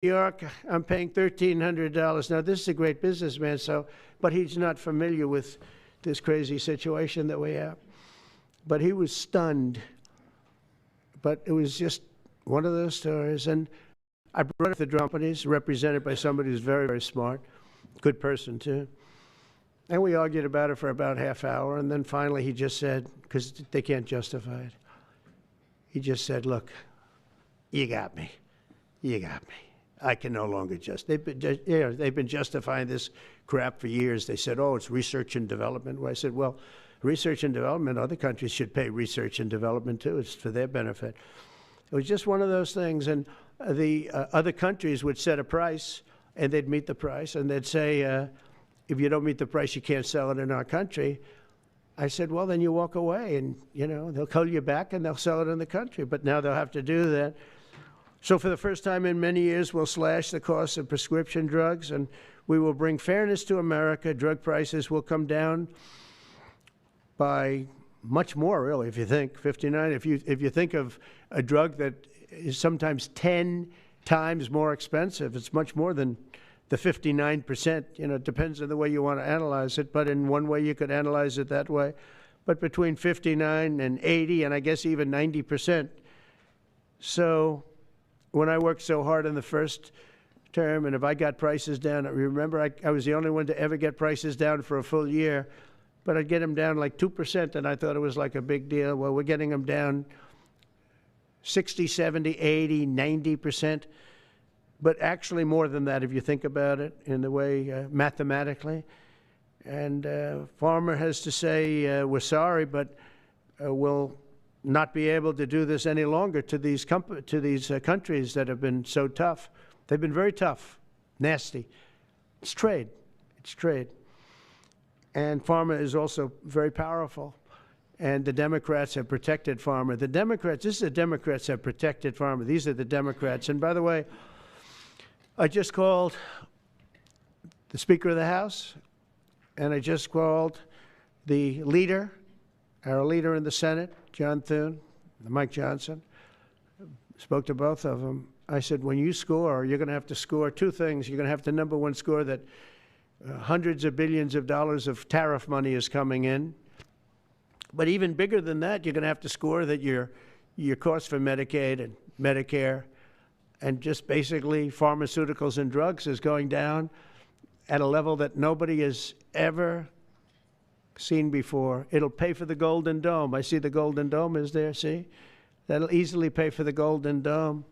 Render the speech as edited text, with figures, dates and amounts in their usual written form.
York, I'm paying $1,300. Now, this is a great businessman, but he's not familiar with this crazy situation that we have. But he was stunned. But it was just one of those stories. And I brought up the drug companies, represented by somebody who's very, very smart, good person, too. And we argued about it for about half hour. And then finally he just said, because they can't justify it, he just said, look, you got me. You got me. I can no longer they've been justifying this crap for years. They said, oh, it's research and development. Well, I said, well, research and development, other countries should pay research and development too. It's for their benefit. It was just one of those things. And the other countries would set a price, and they'd meet the price, and they'd say, if you don't meet the price, you can't sell it in our country. I said, well, then you walk away, and they'll call you back, and they'll sell it in the country. But now they'll have to do that. So for the first time in many years, we'll slash the cost of prescription drugs, and we will bring fairness to America. Drug prices will come down by much more, really, if you think 59. If you think of a drug that is sometimes 10 times more expensive, it's much more than the 59%. It depends on the way you want to analyze it, but in one way you could analyze it that way. But between 59 and 80, and I guess even 90%. So when I worked so hard in the first term, and if I got prices down, remember I was the only one to ever get prices down for a full year, but I'd get them down like 2%, and I thought it was like a big deal. Well, we're getting them down 60, 70, 80, 90%, but actually more than that if you think about it in the way mathematically. And Pharma has to say, we're sorry, but we'll not be able to do this any longer to these countries that have been so tough. They've been very tough, nasty. It's trade. It's trade. And Pharma is also very powerful. And the Democrats have protected Pharma. The Democrats, this is the Democrats have protected Pharma. These are the Democrats. And by the way, I just called the Speaker of the House, and I just called the leader, our leader in the Senate, John Thune, Mike Johnson. Spoke to both of them. I said, when you score, you're going to have to score two things. You're going to have to, number one, score that hundreds of billions of dollars of tariff money is coming in. But even bigger than that, you're going to have to score that your cost for Medicaid and Medicare and just basically pharmaceuticals and drugs is going down at a level that nobody has ever seen before. It'll pay for the Golden Dome. I see the Golden Dome is there, see? That'll easily pay for the Golden Dome.